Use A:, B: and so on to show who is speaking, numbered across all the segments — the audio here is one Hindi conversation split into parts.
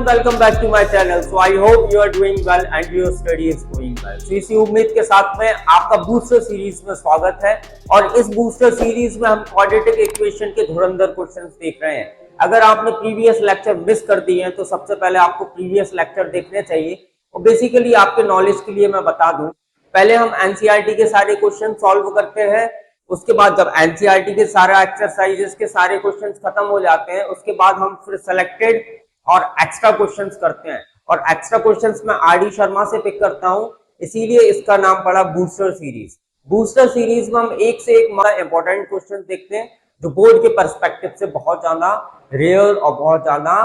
A: welcome back to my channel. So I hope you are doing well and your study is going well. So इसी उम्मीद के साथ में आपका बूस्टर सीरीज में स्वागत है और इस बूस्टर सीरीज में हम क्वाड्रेटिक इक्वेशन के धुरंधर क्वेश्चंस देख रहे हैं। अगर आपने प्रीवियस लेक्चर मिस कर दिए हैं तो सबसे पहले आपको प्रीवियस लेक्चर देखने चाहिए। और बेसिकली आपके नॉलेज के लिए मैं बता दूं, पहले हम एनसीईआरटी के सारे क्वेश्चन सॉल्व करते हैं। उसके बाद जब एनसीईआरटी के सारा एक्सरसाइजेस के सारे क्वेश्चंस खत्म हो जाते हैं, उसके बाद हम फिर सिलेक्टेड और एक्स्ट्रा क्वेश्चंस करते हैं। और एक्स्ट्रा क्वेश्चंस मैं आरडी शर्मा से पिक करता हूं, इसीलिए इसका नाम पड़ा बूस्टर सीरीज। बूस्टर सीरीज में हम एक से एक इंपॉर्टेंट क्वेश्चन देखते हैं जो बोर्ड के पर्सपेक्टिव से बहुत ज्यादा रेयर और बहुत ज्यादा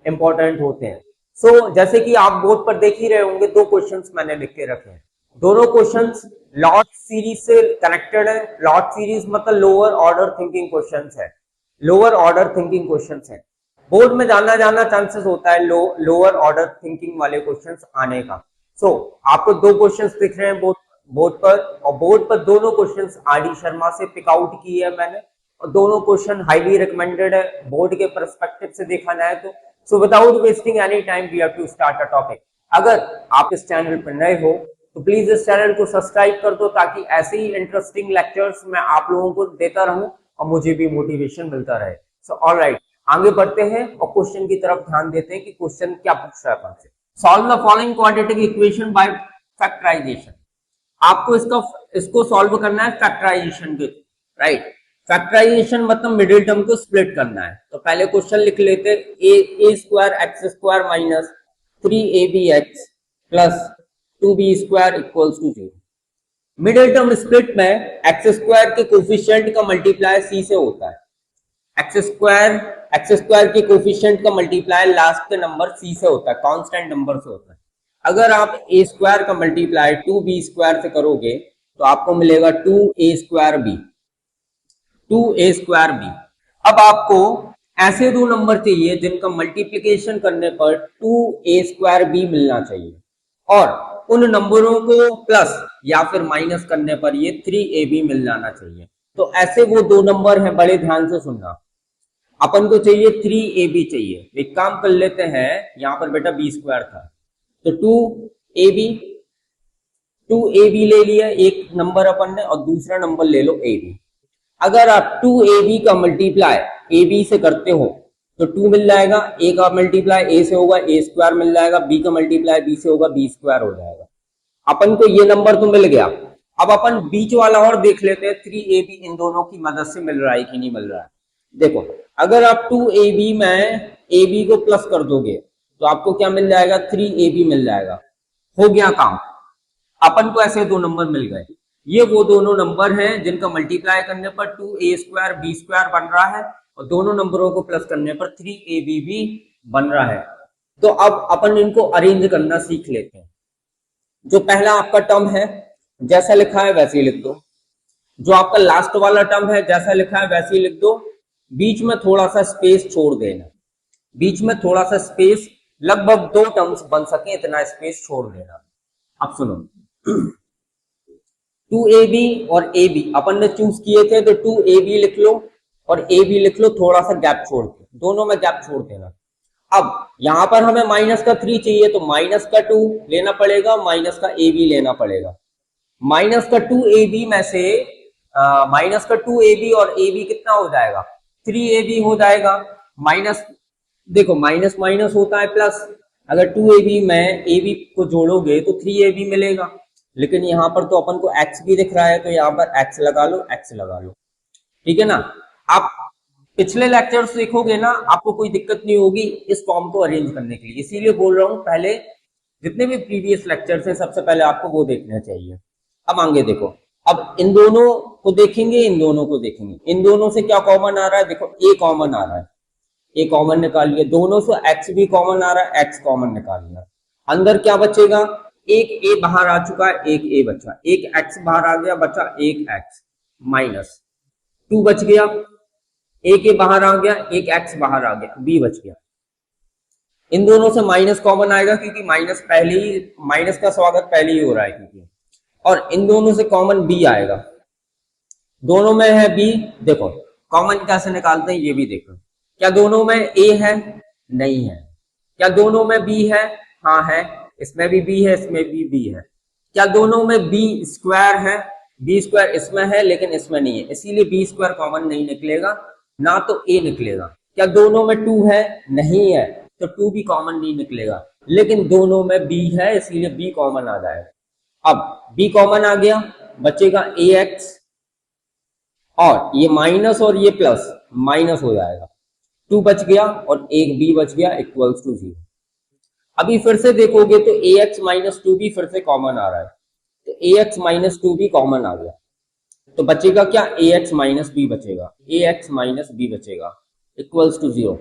A: इंपॉर्टेंट होते हैं। सो जैसे कि आप बोर्ड पर देख ही रहे होंगे, दो क्वेश्चंस मैंने लिख के रखे हैं। दोनों क्वेश्चंस लॉट सीरीज से कनेक्टेड है। लॉट सीरीज मतलब लोअर ऑर्डर थिंकिंग क्वेश्चंस है, लोअर ऑर्डर थिंकिंग क्वेश्चंस है। बोर्ड में जाना चांसेस होता है लोअर ऑर्डर थिंकिंग वाले क्वेश्चंस आने का। सो आपको दो क्वेश्चंस दिख रहे हैं बोर्ड पर, और बोर्ड पर दोनों क्वेश्चंस आरडी शर्मा से पिक आउट किए है मैंने, और दोनों क्वेश्चन हाईली रिकमेंडेड है बोर्ड के पर्सपेक्टिव से देखा जाए तो। So without wasting any time we have to start a topic. अगर आप इस चैनल पर नए हो तो प्लीज इस चैनल को सब्सक्राइब कर दो, ताकि ऐसे ही इंटरेस्टिंग लेक्चर्स मैं आप लोगों को देता रहूं और मुझे भी मोटिवेशन मिलता रहे। सो ऑलराइट, आगे बढ़ते हैं और क्वेश्चन की तरफ ध्यान देते हैं कि क्वेश्चन क्या पूछ रहा है अपन से। Solve the following quadratic equation by factorization. आपको इसको सॉल्व करना है फैक्टराइजेशन के, राइट। फैक्टराइजेशन मतलब मिडिल टर्म को स्प्लिट करना है। तो पहले क्वेश्चन लिख लेते, A square X square minus 3ab(x) plus 2b² equals to 0। Middle term split में एक्स स्क्वायर के कोफिशिएंट का मल्टीप्लाई सी से होता है। एक्स स्क्वायर के कोफिशिएंट का मल्टीप्लाई लास्ट के नंबर सी से होता है, कांस्टेंट नंबर से होता है। अगर आप ए स्क्वायर का मल्टीप्लाई 2b² से करोगे तो आपको मिलेगा 2a²b। अब आपको ऐसे दो नंबर चाहिए जिनका मल्टीप्लिकेशन करने पर 2a²b मिलना चाहिए, और उन नंबरों को प्लस या फिर माइनस करने पर ये 3ab मिल जाना चाहिए। तो ऐसे वो दो नंबर हैं, बड़े ध्यान से सुनना। अपन को चाहिए 3ab चाहिए। एक काम कर लेते हैं, यहां पर बेटा b² था तो 2ab ले लिया एक नंबर अपन ने, और दूसरा नंबर ले लो ab। अगर आप 2ab का मल्टीप्लाई ab से करते हो तो 2 मिल जाएगा, a का मल्टीप्लाई a से होगा a² मिल जाएगा, b का मल्टीप्लाई b से होगा b² हो जाएगा। अपन को ये नंबर तो मिल गया। अब अपन बीच वाला और देख लेते हैं 3ab इन दोनों की मदद से मिल रहा है कि नहीं मिल रहा है। देखो, अगर आप 2ab में ab को प्लस कर दोगे तो आपको क्या मिल जाएगा, 3ab मिल जाएगा। हो गया काम। अपन को ऐसे दो नंबर मिल गए। ये वो दोनों नंबर हैं जिनका मल्टीप्लाई करने पर 2a² b² बन रहा है, और दोनों नंबरों को प्लस करने पर 3ab भी बन रहा है। तो अब अपन इनको अरेंज करना सीख लेते हैं। जो पहला आपका टर्म है जैसा लिखा है वैसे ही लिख दो, जो आपका लास्ट वाला टर्म है जैसा लिखा है वैसे ही लिख दो। बीच में थोड़ा सा स्पेस छोड़ देना, बीच में थोड़ा सा स्पेस, लगभग दो टर्म्स बन सके इतना स्पेस छोड़ देना। अब सुनो, 2ab और ab अपन ने चूज किए थे तो 2ab लिख लो और ab लिख लो, थोड़ा सा गैप छोड़ के, दोनों में गैप छोड़ देना। अब यहां पर हमें माइनस का 3 चाहिए तो माइनस का 2 लेना पड़ेगा, माइनस का ab लेना पड़ेगा। माइनस का 2ab में से माइनस का 2ab और ab कितना हो जाएगा, 3ab हो जाएगा। माइनस, देखो माइनस माइनस होता है प्लस, अगर 2ab में ab को जोड़ोगे तो 3ab मिलेगा। लेकिन यहाँ पर तो अपन को x भी दिख रहा है तो यहाँ पर x लगा लो, x लगा लो, ठीक है ना। आप पिछले लेक्चर्स देखोगे ना, आपको कोई दिक्कत नहीं होगी इस फॉर्म को अरेंज करने के लिए। इसीलिए बोल रहा हूँ पहले जितने भी प्रीवियस लेक्चर्स हैं सबसे पहले आपको वो देखना चाहिए। अब आगे देखो, अब इन दोनों को देखेंगे, इन दोनों को देखेंगे। इन दोनों से क्या कॉमन आ रहा है, देखो a कॉमन आ रहा है, a कॉमन निकालिए। दोनों से x भी कॉमन आ रहा है, x कॉमन निकालिए। अंदर क्या बचेगा, एक a बाहर आ चुका है, एक a बचा, एक x बाहर आ गया, बचा एक x माइनस 2 बच गया, एक a बाहर आ गया, एक x बाहर आ गया, b बच गया। इन दोनों से माइनस कॉमन आएगा क्योंकि माइनस पहले ही, माइनस का स्वागत पहले ही हो रहा है क्योंकि, और इन दोनों से कॉमन b आएगा। दोनों में है b, देखो कॉमन कैसे निकालते हैं ये भी देखो। क्या दोनों में a है, नहीं है, क्या दोनों में b है? हाँ है। इसमें भी b है, इसमें भी b है। क्या दोनों में b स्क्वायर है? b स्क्वायर इसमें है लेकिन इसमें नहीं है, इसीलिए b स्क्वायर कॉमन नहीं निकलेगा, ना तो a निकलेगा। क्या दोनों में 2 है? नहीं है, तो 2 भी कॉमन नहीं निकलेगा, लेकिन दोनों में b है, इसीलिए b कॉमन आ जाएगा। अब b कॉमन आ गया, बचेगा ax, और ये माइनस और ये प्लस माइनस हो जाएगा, 2 बच गया और एक b बच गया इक्वल्स टू 0। अभी फिर से देखोगे तो ax माइनस 2 भी फिर से कॉमन आ रहा है, तो ax माइनस 2 भी कॉमन आ गया, तो बचेगा क्या? ax माइनस b बचेगा, ax माइनस b बचेगा इक्वल्स टू 0।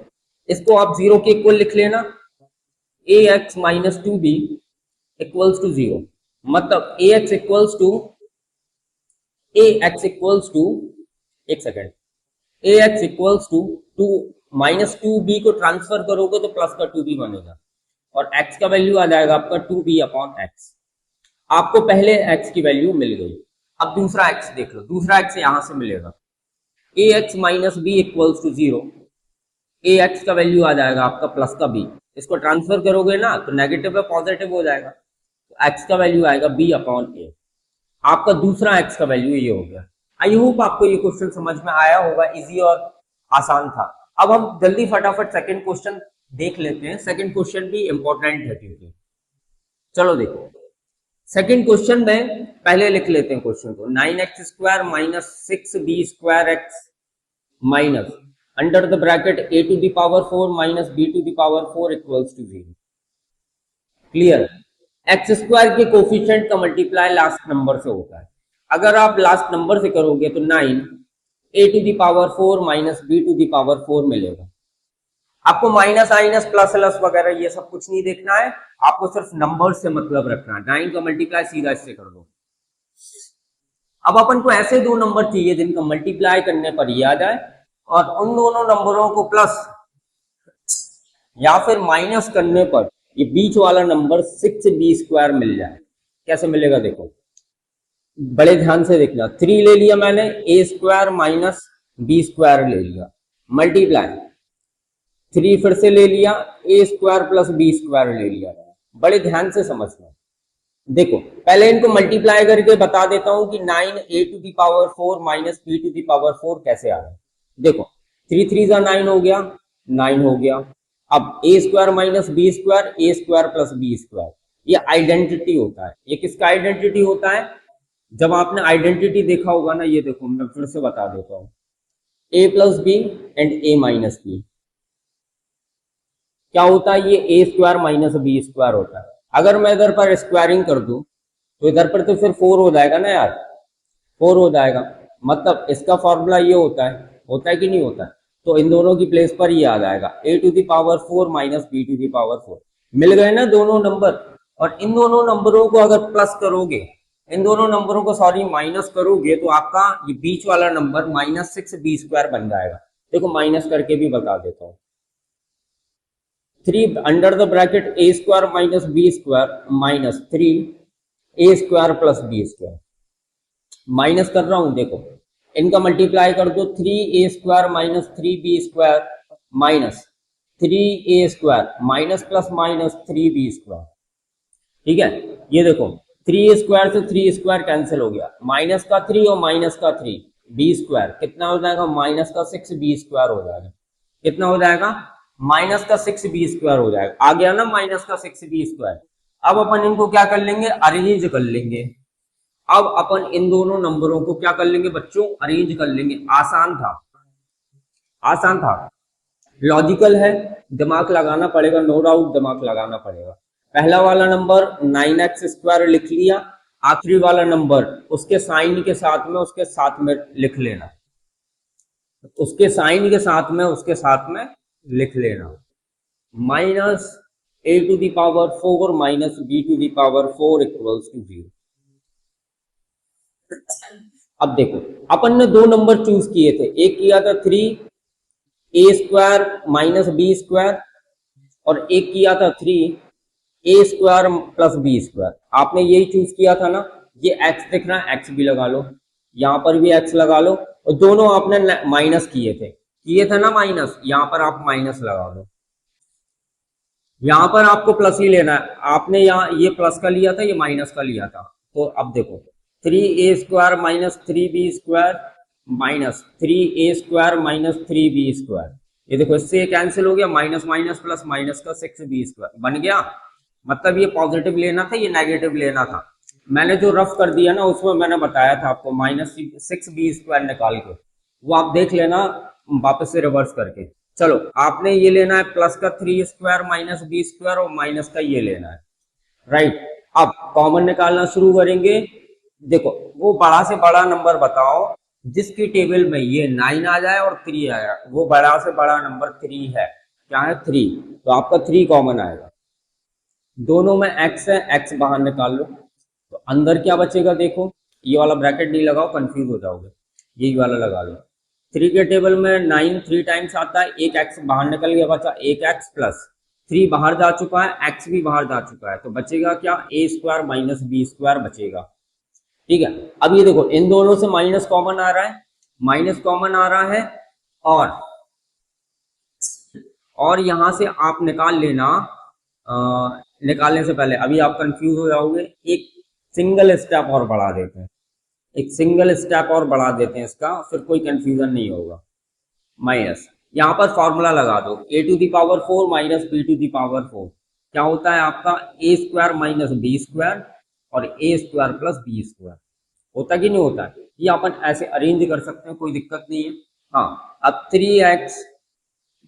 A: इसको आप 0 के इक्वल लिख लेना, ax minus 2b equals to 0, मतलब ax इक्वल्स टू एक second, ax equals to 2 minus 2b को ट्रांसफर करोगे तो प्लस का 2b बनेगा, और x का वैल्यू आ जाएगा आपका 2b अपॉन x। आपको पहले x की वैल्यू मिल गई, अब दूसरा x देख लो, दूसरा x यहां से मिलेगा, ax minus b equals to 0, ax का वैल्यू आ जाएगा आपका प्लस का b, इसको ट्रांसफर करोगे ना तो नेगेटिव पे पॉजिटिव हो जाएगा, तो x का वैल्यू आएगा b अपॉन a। आपका दूसरा x का वैल्यू ये हो गया। आई होप आपको ये क्वेश्चन समझ में आया होगा, इजी और आसान था। अब हम जल्दी फटाफट सेकंड क्वेश्चन देख लेते हैं, सेकंड क्वेश्चन भी इंपॉर्टेंट है क्योंकि, चलो देखो सेकंड क्वेश्चन में पहले लिख लेते हैं क्वेश्चन को, 9x square minus 6b square x minus under the bracket a to the power 4 minus b to the power 4 equals to 0। Clear? X square के कोफिशिएंट का मल्टीप्लाई लास्ट नंबर से होता है, अगर आप लास्ट नंबर से करोगे तो 9 a to the power 4 minus b to the power 4 मिलेगा। आपको माइनस माइनस प्लस प्लस वगैरह ये सब कुछ नहीं देखना है, आपको सिर्फ नंबर से मतलब रखना है। 9 का मल्टीप्लाई सीधा इससे कर दो। अब अपन को ऐसे दो नंबर चाहिए जिनका मल्टीप्लाई करने पर ये आ जाए और उन दोनों नंबरों को प्लस या फिर माइनस करने पर ये बीच वाला नंबर 6b स्क्वायर मिल जाए। कैसे मिलेगा देखो, बड़े ध्यान से देखना। 3 ले लिया मैंने, a square minus b square ले लिया, मल्टीप्लाई 3 फिर से ले लिया, a square plus b square ले लिया। बड़े ध्यान से समझना। देखो पहले इनको मल्टीप्लाई करके बता देता हूं कि 9a to the power 4 minus b to the power 4 कैसे आ रहा है। देखो 3 3 जा 9 हो गया, 9 हो गया। अब a square minus b square, a square plus b square, ये आइडेंटिटी होता है। ये किसका आइडेंटिटी होता है? जब आपने आइडेंटिटी देखा होगा ना, ये देखो मैं फिर से बता देता हूं, a plus b and a minus b क्या होता है? ये a square minus b square होता है। अगर मैं इधर पर स्क्वायरिंग कर दूं तो इधर पर तो फिर 4 हो जाएगा ना यार, 4 हो जाएगा। मतलब इसका फॉर्मूला ये होता है कि नहीं होता है? तो इन दोनों की प्लेस पर ये आ जाएगा a to the power 4 minus b to the power 4। मिल गए ना दोनों नंबर। और इन दोनों नंबरों को अगर प्लस करोगे, इन दोनों नंबरों को सॉरी माइनस करोगे, तो आपका ये बीच वाला नंबर माइनस 6b स्क्वायर बन जाएगा। देखो माइनस करके भी बता देता हूँ। 3 under the bracket a square minus b square minus 3 a square plus b square. Minus कर रहा हूं, देखो इनका मल्टीप्लाई कर दो, 3a square minus 3b square minus 3a square minus plus minus 3b square. ठीक है, ये देखो 3a स्क्वायर से 3 स्क्वायर कैंसिल हो गया, माइनस का 3 और माइनस का 3 b स्क्वायर कितना हो जाएगा? माइनस का 6b स्क्वायर हो जाएगा। कितना हो जाएगा? माइनस का 6b स्क्वायर हो जाएगा। आ गया ना माइनस का 6b स्क्वायर। अब अपन इनको क्या कर लेंगे? अरेंज कर लेंगे। अब अपन इन दोनों नंबरों को क्या कर लेंगे बच्चों? अरेंज कर लेंगे। आसान था, आसान था, लॉजिकल है, दिमाग लगाना पड़ेगा, नो डाउट दिमाग लगाना पड़ेगा। पहला वाला नंबर 9x स्क्वायर लिख लिया, आखिरी वाला नंबर उसके साइन के साथ में लिख लेना, उसके साइन के साथ में लिख लेना, minus a to the power 4 minus b to the power 4 equals to 0। अब देखो अपन ने दो नंबर चूज किए थे, एक किया था 3a square minus b square और एक किया था 3a square plus b square. आपने यही चूज किया था ना। ये x दिख रहा है, x भी लगा लो, यहां पर भी x लगा लो, और दोनों आपने माइनस किए थे ना माइनस, यहां पर आप माइनस लगा दो। यहाँ पर आपको प्लस ही लेना है। आपने यहाँ ये प्लस का लिया था, ये माइनस का लिया था। तो अब देखो 3a² minus 3b² minus 3a² minus 3b²। ये देखो इससे ये कैंसिल हो गया, माइनस माइनस प्लस माइनस का 6b² बन गया। मतलब ये पॉजिटिव लेना था, ये नेगेटिव लेना था। मैंने जो रफ कर दिया ना उसमें मैंने बताया था आपको माइनस 6b² निकाल के, वो आप देख लेना वापस से रिवर्स करके। चलो आपने ये लेना है प्लस का 3² माइनस b² और माइनस का ये लेना है, राइट। अब कॉमन निकालना शुरू करेंगे। देखो वो बड़ा से बड़ा नंबर बताओ जिसकी टेबल में ये 9 आ जाए और 3 आया, वो बड़ा से बड़ा नंबर 3 है। क्या है? 3। तो आपका 3 कॉमन आएगा। दोनों में x है, x बाहर निकाल लो। तो अंदर क्या बचेगा? देखो ये वाला ब्रैकेट नहीं लगाओ, कंफ्यूज हो जाओगे, यही वाला लगा लो। 3 के टेबल में 9 3 टाइम्स आता है, एक x बाहर निकल गया, बचा एक x प्लस 3 बाहर जा चुका है, x भी बाहर जा चुका है, तो बचेगा क्या? a² माइनस b² बचेगा। ठीक है। अब ये देखो इन दोनों से माइनस कॉमन आ रहा है, माइनस कॉमन आ रहा है, और यहां से आप निकाल लेना। निकालने से पहले अभी आप कंफ्यूज हो जाओगे, एक सिंगल स्टेप और बढ़ा देते हैं, एक सिंगल स्टेप और बढ़ा देते हैं इसका, फिर कोई कंफ्यूजन नहीं होगा। माइनस यहाँ पर फॉर्मूला लगा दो, a⁴ माइनस b⁴ क्या होता है आपका? a² माइनस b² और a² प्लस b²। होता कि नहीं होता है? ये अपन ऐसे अरेंज कर सकते हैं, कोई दिक्कत नहीं है। हाँ, अब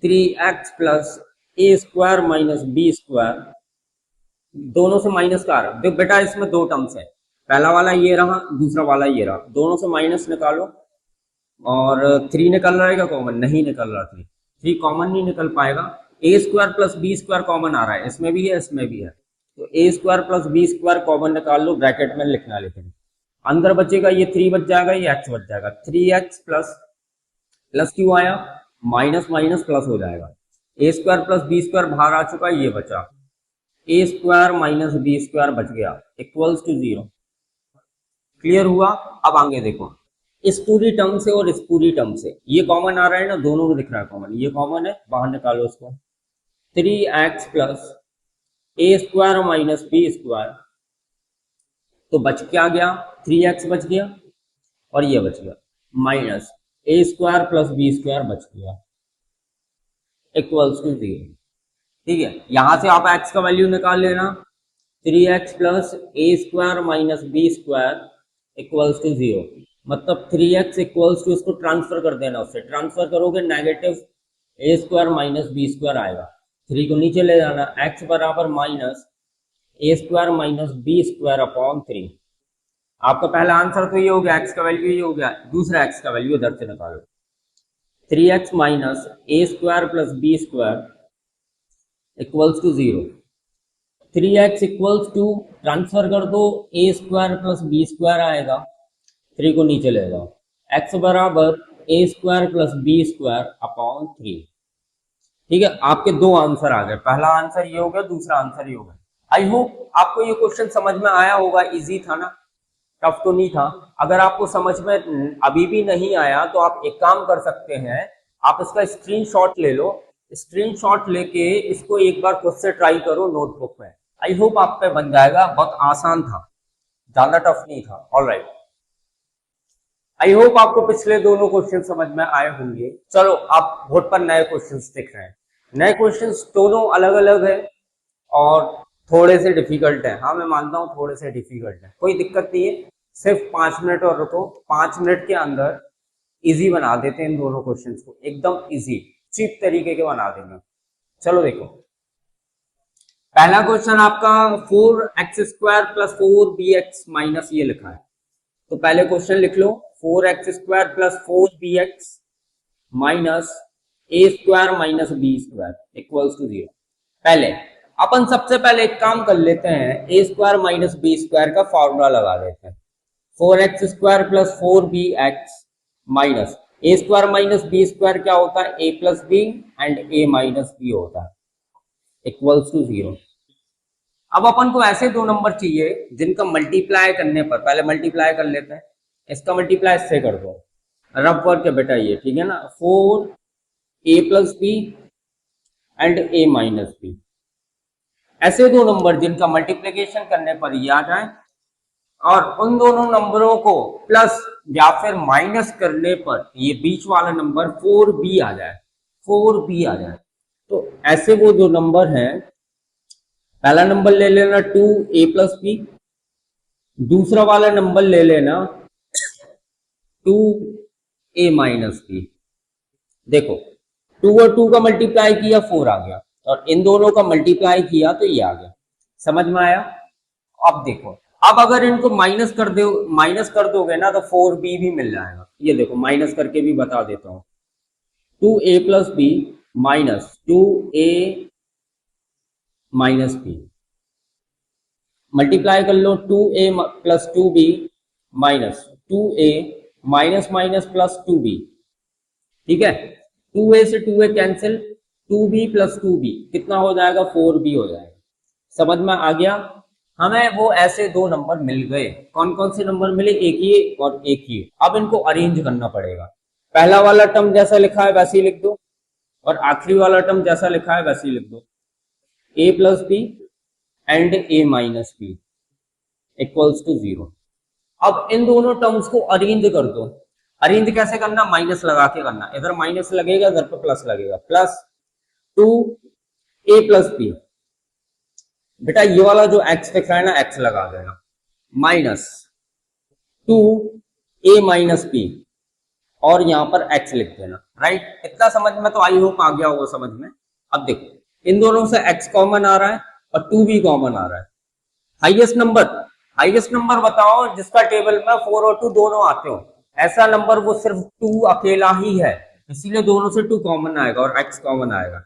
A: 3x plus a² minus b², दोनों से माइनस का आ रहा है। देख बेटा इसमें दो टर्म्स है, पहला वाला ये रहा, दूसरा वाला ये रहा, दोनों से माइनस निकालो। और 3 निकल रहा है क्या कॉमन? नहीं निकल रहा। 3 कॉमन नहीं निकल पाएगा। a² प्लस b² कॉमन आ रहा है, इसमें भी है इसमें भी है, तो a² प्लस b² कॉमन निकाल लो, ब्रैकेट में लिखना, लेकिन अंदर बचेगा ये 3 बच जाएगा, ये x बच जाएगा। 3x प्लस प्लस क्यों आया? माइनस माइनस प्लस हो जाएगा। a² प्लस b² बाहर आ चुका है, ये बचा a² माइनस b² बच गया, इक्वल्स टू 0। क्लियर हुआ? अब आगे देखो, इस पूरी टर्म से और इस पूरी टर्म से ये कॉमन आ रहा है ना, दोनों में दिख रहा है कॉमन, ये कॉमन है, बाहर निकालो इसको। 3x plus a² minus b², तो बच क्या गया? 3x बच गया और ये बच गया, माइनस a² प्लस b² बच गया, इक्वल्स टू 0। ठीक है, यहां से आप x का वैल्यू निकाल लेना। 3x plus a² minus b² equals to 0। मतलब 3x इक्वल्स टू, इसको ट्रांसफर कर देना, उससे ट्रांसफर करोगे नेगेटिव a² माइनस b² आएगा। 3 को नीचे ले जाना, x बराबर minus a² minus b² upon 3। आपका पहला आंसर तो ये हो गया, x का वैल्यू ये हो गया। दूसरा x का वैल्यू इधर से निकालो, 3x minus a² plus b² equals to 0। 3x equals to, transfer कर दो, a² प्लस b² आएगा, 3 को नीचे ले जाओ, x बराबर a² प्लस b² अपॉन 3। ठीक है, आपके दो आंसर आ गए, पहला आंसर ये हो गया, दूसरा आंसर ये हो गया। आई होप आपको ये क्वेश्चन समझ में आया होगा, इजी था ना, टफ तो नहीं था। अगर आपको समझ में अभी भी नहीं आया तो आप एक काम कर सकते हैं, आप इसका स्क्रीनशॉट ले लो, स्क्रीनशॉट लेके इसको एक बार खुद से ट्राई करो नोटबुक में। आई होप आप पे बन जाएगा, बहुत आसान था, ज्यादा टफ नहीं था। ऑलराइट, आई होप आपको पिछले दोनों क्वेश्चन समझ में आए होंगे। चलो आप बोर्ड पर नए क्वेश्चंस दिख रहे हैं, नए क्वेश्चंस दोनों अलग अलग है और थोड़े से डिफिकल्ट है। हाँ मैं मानता हूँ थोड़े से डिफिकल्ट है, कोई दिक्कत नहीं है, सिर्फ 5 मिनट और रुको, 5 मिनट के अंदर इजी बना देते हैं इन दोनों क्वेश्चंस को, एकदम इजी चीप तरीके के बना देंगे। चलो देखो, पहला क्वेश्चन आपका 4x² प्लस 4bx माइनस ये लिखा है, तो पहले क्वेश्चन लिख लो, 4x² plus 4bx minus a² minus b² equals to 0। पहले अपन सबसे पहले एक काम कर लेते हैं, a² माइनस b² का फॉर्मूला लगा देते हैं। 4x² plus 4bx minus a² minus b² क्या होता है? a plus b and a minus b होता है, इक्वल्स टू 0। अब अपन को ऐसे दो नंबर चाहिए जिनका मल्टीप्लाई करने पर, पहले मल्टीप्लाई कर लेते हैं, इसका मल्टीप्लाई इससे कर दो, रफ वर्क है बेटा ये, ठीक है ना। 4a plus b and a minus b, ऐसे दो नंबर जिनका मल्टीप्लिकेशन करने पर ये आ जाए और उन दोनों नंबरों को प्लस या फिर माइनस करने पर ये बीच वाला नंबर 4b आ जाए, 4b आ जाए। तो ऐसे वो दो नंबर हैं, पहला नंबर ले लेना 2a प्लस बी, दूसरा वाला नंबर ले लेना 2a माइनस बी। देखो 2 और 2 का मल्टीप्लाई किया 4 आ गया, और इन दोनों का मल्टीप्लाई किया तो ये आ गया। समझ में आया? अब देखो, अब अगर इनको माइनस कर दोगे ना तो 4b भी मिल जाएगा। ये देखो माइनस करके भी बता देता हूं, 2a plus b minus 2a minus b, multiply कर लो 2a plus 2b minus 2a minus minus plus 2b। ठीक है, 2a से 2a cancel, 2b plus 2b कितना हो जाएगा? 4b हो जाएगा। समझ में आ गया? हमें वो ऐसे दो नंबर मिल गए। कौन कौन से नंबर मिले? एक ये और एक ये। अब इनको अरेंज करना पड़ेगा। पहला वाला टर्म जैसा लिखा है वैसे ही लिख दो, और आखिरी वाला टर्म जैसा लिखा है वैसे ही लिख दो। a plus b and a minus b equals to 0। अब इन दोनों टर्म्स को अरेंज कर दो। अरेंज कैसे करना? माइनस लगा के करना। इधर माइनस लगेगा, इधर पे प्लस लगेगा। प्लस 2a प्लस बी, बेटा ये वाला जो x लिखा है ना, x लगा देना, माइनस 2a माइनस बी, और यहां पर x लिख देना। राइट, इतना समझ में तो आई होप आ गया होगा समझ में। अब देखो इन दोनों से x कॉमन आ रहा है और 2b कॉमन आ रहा है। हाईएस्ट नंबर बताओ जिसका टेबल में 4 और 2 दोनों आते हो। ऐसा नंबर वो सिर्फ 2 अकेला ही है, इसीलिए दोनों से 2 कॉमन आएगा और x कॉमन आएगा।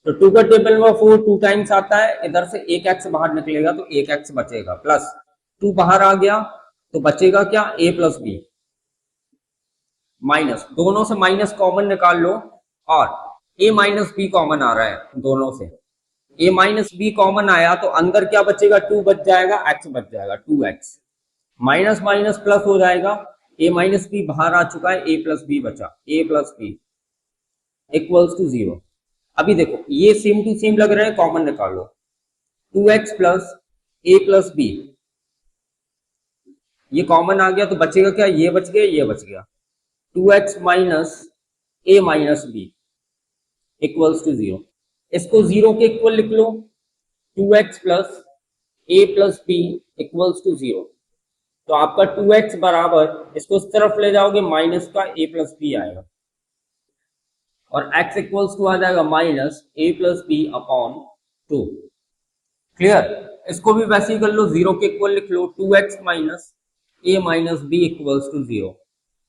A: तो 2 का टेबल में 4 2 टाइम्स आता है, इधर से एक x बाहर निकलेगा तो एक x बचेगा, प्लस 2 बाहर आ गया तो बचेगा क्या? a प्लस बी, माइनस दोनों से माइनस कॉमन निकाल लो, और a माइनस बी कॉमन आ रहा है दोनों से। a माइनस बी कॉमन आया तो अंदर क्या बचेगा? 2 बच जाएगा, x बच जाएगा 2x, माइनस माइनस प्लस हो जाएगा। a माइनस बी बाहर आ चुका है, a प्लस बी बचा, a plus b equals to 0। अभी देखो ये सेम टू सेम लग रहे हैं, कॉमन निकालो। 2x plus a plus b, ये कॉमन आ गया तो बचेगा क्या? ये बच गया, ये बच गया। 2x minus a minus b equals to 0। इसको 0 के इक्वल लिख लो, 2x plus a plus b equals to 0। तो आपका 2x बराबर, इसको इस तरफ ले जाओगे माइनस का a प्लस बी आएगा, और x इक्वल्स टू आ जाएगा minus a plus b upon 2। Clear? इसको भी वैसे ही कर लो, 0 के इक्वल लिख लो, 2x minus a minus b equals to 0,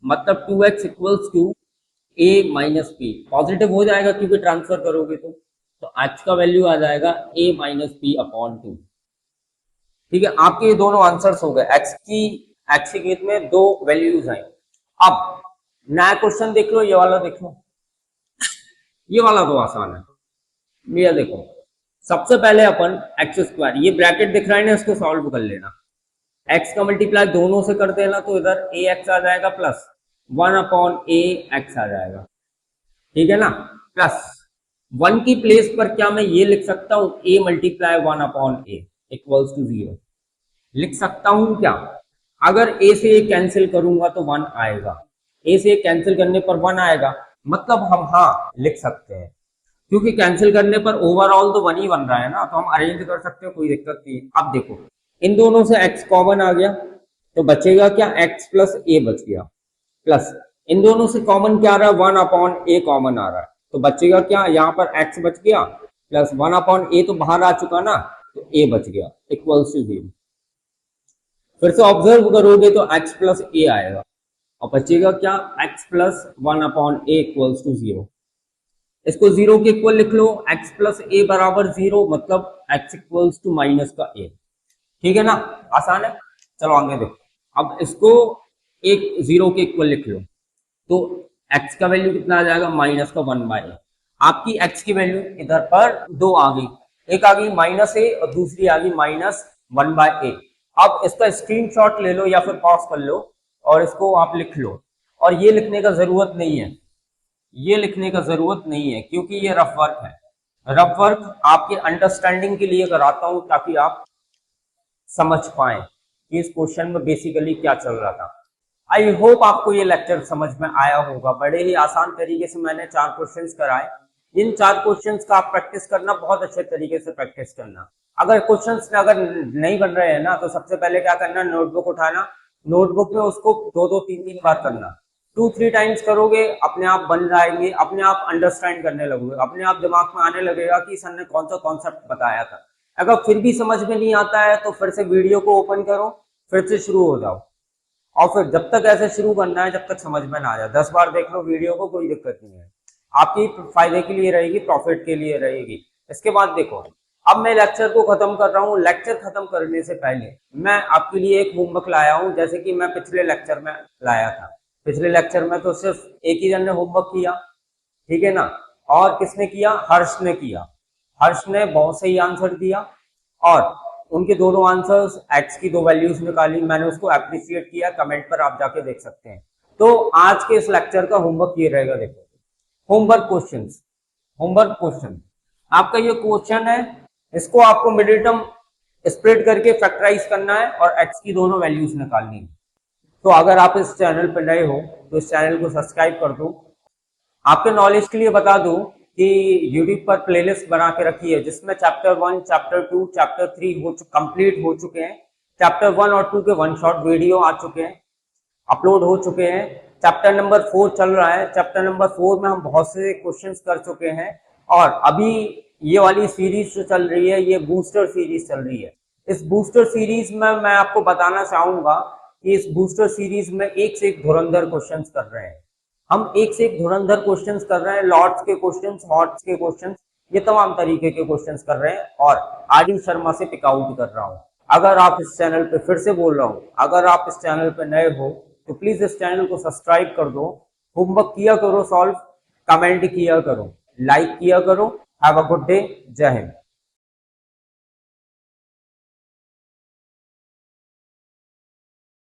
A: मतलब 2x equals to a minus b. Positive हो जाएगा क्योंकि ट्रांसफर करोगे तो x का वैल्यू आ जाएगा a माइनस बी अपॉन 2। ठीक है, आपके ये दोनों आंसर्स हो गए। x की केस में 2 वैल्यूज आई। अब नया क्वेश्चन देख लो, ये वाला देख लो, ये वाला तो आसान है। ये देखो, सबसे पहले अपन एक्स स्क्वायर, ये ब्रैकेट दिख रहा है ना, इसको सॉल्व कर लेना। एक्स का मल्टीप्लाई दोनों से कर देना तो इधर ए एक्स आ जाएगा प्लस 1 अपॉन ए एक्स आ जाएगा। ठीक है ना? प्लस 1 की प्लेस पर क्या मैं ये लिख सकता हूं? A multiply 1 upon A equals to 0 लिख सकता हूं क्या? अगर ए से ए कैंसिल करूंगा तो 1 आएगा, ए से कैंसिल करने पर 1 आएगा, मतलब हम हाँ लिख सकते हैं, क्योंकि कैंसिल करने पर ओवरऑल तो 1 ही बन रहा है ना, तो हम अरेंज कर सकते हैं, कोई दिक्कत नहीं। अब देखो इन दोनों से x कॉमन आ गया तो बचेगा क्या? x प्लस ए बच गया, प्लस इन दोनों से कॉमन क्या आ रहा है? 1 अपॉन ए कॉमन आ रहा है, तो बचेगा क्या? यहाँ पर x बच गया, प्लस 1 अपॉन ए तो बाहर आ चुका ना, तो a बच गया इक्वल्स टू 0। फिर से ऑब्जर्व करोगे तो x प्लस ए आएगा, और बचेगा क्या? x plus 1 upon A equals to 0। इसको 0 के इक्वल लिख लो, x प्लस ए बराबर 0, मतलब x इक्वल्स टू माइनस का a। ठीक है ना? आसान है। चलो आगे देखो, अब इसको एक 0 के इक्वल लिख लो, तो x का वैल्यू कितना आ जाएगा? माइनस का 1 बाय ए। आपकी x की वैल्यू इधर पर 2 आ गई, एक आ गई माइनस ए और दूसरी आ गई माइनस 1 बाय ए। अब इसका स्क्रीनशॉट ले लो या फिर पॉज कर लो और इसको आप लिख लो, और ये लिखने का जरूरत नहीं है, ये लिखने का जरूरत नहीं है क्योंकि ये रफ वर्क है। रफ वर्क आपके अंडरस्टैंडिंग के लिए कराता हूं ताकि आप समझ पाए कि इस क्वेश्चन में बेसिकली क्या चल रहा था। आई होप आपको ये लेक्चर समझ में आया होगा। बड़े ही आसान तरीके से मैंने 4 क्वेश्चंस कराए। इन 4 क्वेश्चंस का आप प्रैक्टिस करना, बहुत अच्छे तरीके से प्रैक्टिस करना। अगर क्वेश्चंस अगर नहीं बन रहे हैं ना, तो सबसे पहले क्या करना, नोटबुक उठाना, नोटबुक में उसको 2-2 3-3 बार करना। 2-3 टाइम्स करोगे, अपने आप बन जाएंगे, अपने आप अंडरस्टैंड करने लगोगे, अपने आप दिमाग में आने लगेगा कि सर ने कौन सा कॉन्सेप्ट बताया था। अगर फिर भी समझ में नहीं आता है तो फिर से वीडियो को ओपन करो, फिर से शुरू हो जाओ, और फिर जब तक ऐसे शुरू करना है जब तक समझ में ना आ जाए। 10 बार देख लो वीडियो को, कोई दिक्कत नहीं है, आपकी फायदे के लिए रहेगी, प्रॉफिट के लिए रहेगी। इसके बाद देखो, अब मैं लेक्चर को खत्म कर रहा हूँ। लेक्चर खत्म करने से पहले मैं आपके लिए एक होमवर्क लाया हूँ, जैसे कि मैं पिछले लेक्चर में लाया था। पिछले लेक्चर में तो सिर्फ एक ही जन ने होमवर्क किया, ठीक है ना, और किसने किया, हर्ष ने किया। हर्ष ने बहुत सही आंसर दिया और उनके दोनों आंसर्स एक्स की 2 वैल्यूज निकाली। मैंने उसको अप्रिशिएट किया, कमेंट पर आप जाके देख सकते हैं। तो आज के इस लेक्चर का होमवर्क ये रहेगा, देखो, होमवर्क क्वेश्चंस। होमवर्क क्वेश्चन, आपका ये क्वेश्चन है, इसको आपको मिडिल टर्म स्प्लिट करके फैक्टराइज करना है और एक्स की दोनों वैल्यूज निकालनी है। तो अगर आप इस चैनल पर नए हो तो इस चैनल को सब्सक्राइब कर दो। आपके नॉलेज के लिए बता दूं कि YouTube पर प्लेलिस्ट बना के रखी है, जिसमें चैप्टर 1, चैप्टर 2, चैप्टर 3 कंप्लीट हो चुके हैं। चैप्टर 1 और 2 के 1 शॉट वीडियो आ चुके हैं, अपलोड हो चुके हैं। चैप्टर नंबर 4 चल रहा है। चैप्टर नंबर 4 में हम बहुत से क्वेश्चंस कर चुके हैं और अभी ये वाली सीरीज जो चल रही है, ये बूस्टर सीरीज चल रही है। इस बूस्टर सीरीज में मैं आपको बताना चाहूंगा कि इस बूस्टर सीरीज में एक से एक धुरंधर क्वेश्चंस कर रहे हैं हम, एक से एक धुरंधर क्वेश्चंस कर रहे हैं। लॉर्ड्स के क्वेश्चंस, हॉट्स के क्वेश्चंस, ये तमाम तरीके के क्वेश्चंस कर रहे हैं और आर शर्मा से पिक आउट कर रहा हूं। अगर आप इस चैनल पे, फिर से बोल रहा हूं, अगर आप इस चैनल पे नए हो तो प्लीज इस चैनल को सब्सक्राइब कर दो, होमवर्क किया करो सॉल्व, कमेंट किया करो, लाइक किया करो। हैव अ गुड डे, जय हिंद।